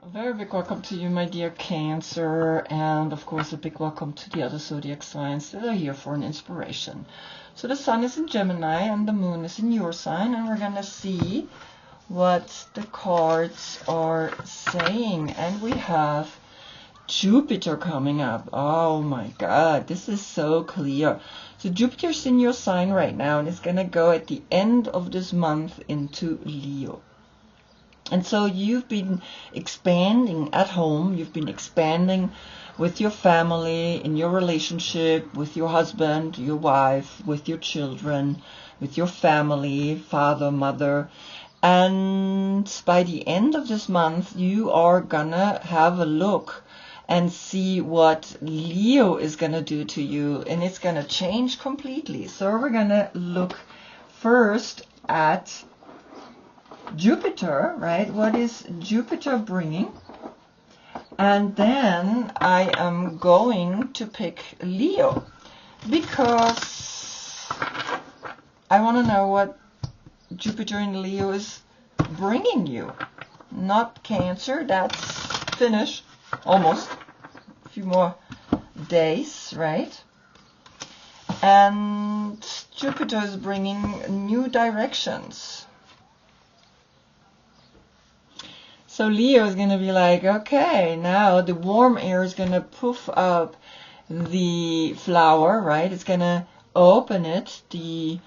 A very big welcome to you, my dear Cancer, and of course a big welcome to the other zodiac signs that are here for an inspiration. So the sun is in Gemini and the moon is in your sign, and we're gonna see what the cards are saying. And we have Jupiter coming up. Oh my god, this is so clear. So Jupiter's in your sign right now, and it's gonna go at the end of this month into Leo. And so you've been expanding at home, you've been expanding with your family, in your relationship, with your husband, your wife, with your children, with your family, father, mother. And by the end of this month, you are gonna have a look and see what Leo is gonna do to you, and it's gonna change completely. So we're gonna look first at Jupiter, right? What is Jupiter bringing? And then I am going to pick Leo because I want to know what Jupiter in Leo is bringing you. Not Cancer, that's finished almost. A few more days, right? And Jupiter is bringing new directions. So Leo is going to be like, okay, now the warm air is going to poof up the flower, right? It's going to open it, the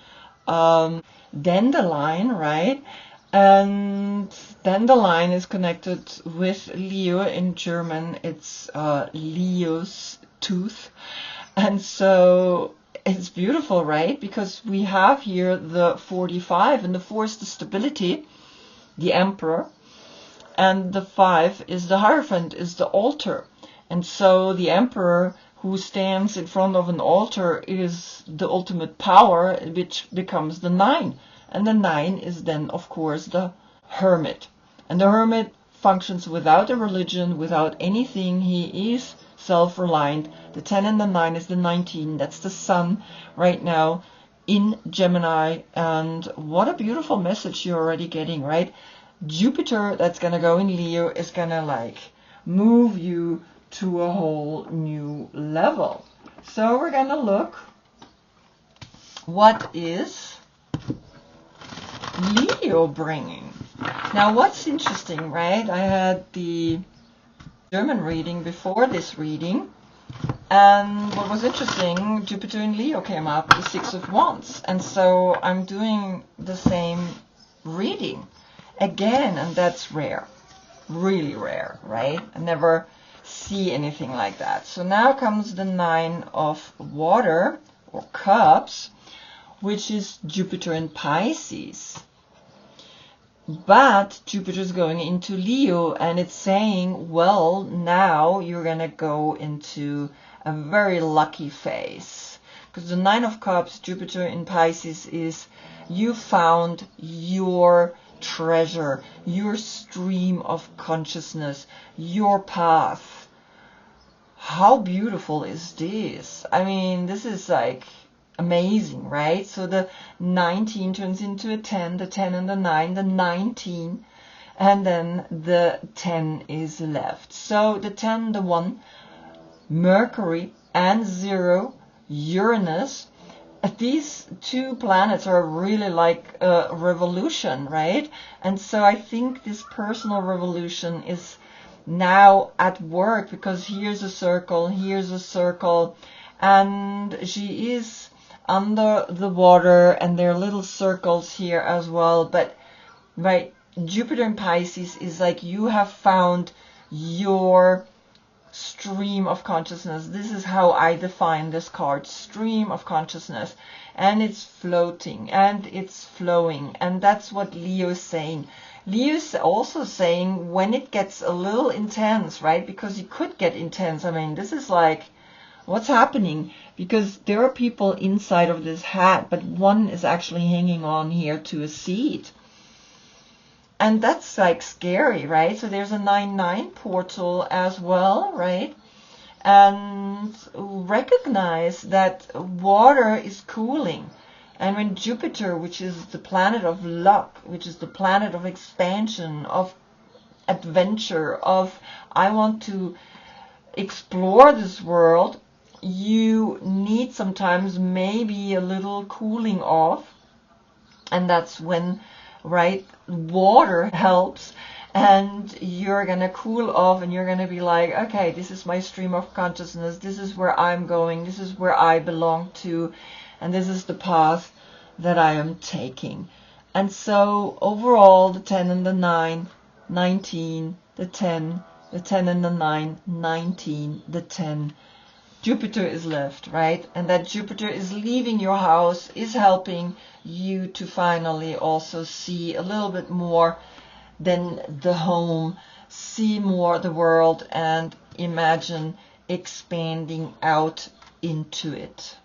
dandelion, right? And dandelion is connected with Leo. In German, it's Leo's tooth. And so it's beautiful, right? Because we have here the 45, and the 4 is the stability, the emperor. And the 5 is the Hierophant, is the altar. And so the emperor who stands in front of an altar is the ultimate power, which becomes the 9. And the 9 is then, of course, the hermit. And the hermit functions without a religion, without anything. He is self-reliant. The 10 and the 9 is the 19. That's the sun right now in Gemini. And what a beautiful message you're already getting, right? Jupiter that's going to go in Leo is going to like move you to a whole new level. So we're going to look what is Leo bringing. Now what's interesting, right? I had the German reading before this reading, and what was interesting, Jupiter in Leo came up, the 6 of Wands, and so I'm doing the same reading again, and that's rare, really rare, right? I never see anything like that. So now comes the 9 of water or cups, which is Jupiter in Pisces. But Jupiter is going into Leo, and it's saying, well, now you're gonna go into a very lucky phase, because the 9 of cups, Jupiter in Pisces, is you found your treasure, your stream of consciousness, your path. How beautiful is this? I mean, this is like amazing, right? So the 19 turns into a 10, the 10 and the 9, the 19, and then the 10 is left. So the 10, the 1, Mercury, and 0, Uranus. These two planets are really like a revolution, right? And so I think this personal revolution is now at work, because here's a circle, and she is under the water, and there are little circles here as well. But right, Jupiter in Pisces is like you have found your stream of consciousness. This is how I define this card, stream of consciousness, and it's floating and it's flowing, and that's what Leo is saying. Leo is also saying when it gets a little intense, right? Because it could get intense. I mean, this is like, what's happening? Because there are people inside of this hat, but one is actually hanging on here to a seat. And that's like scary, right? So there's a 9-9 portal as well, right? And recognize that water is cooling. And when Jupiter, which is the planet of luck, which is the planet of expansion, of adventure, of I want to explore this world, you need sometimes maybe a little cooling off. And that's when, right, water helps. And you're going to cool off and you're going to be like, okay, this is my stream of consciousness. This is where I'm going. This is where I belong to. And this is the path that I am taking. And so overall, the 10 and the 9, 19, the 10 and the 9, 19, the 10. Jupiter is left, right? And that Jupiter is leaving your house, is helping you to finally also see a little bit more than the home, see more the world, and imagine expanding out into it.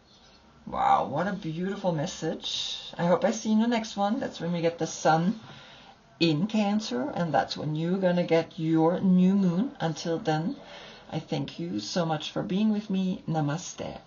Wow, what a beautiful message. I hope I see you in the next one. That's when we get the sun in Cancer, and that's when you're going to get your new moon. Until then, I thank you so much for being with me. Namaste.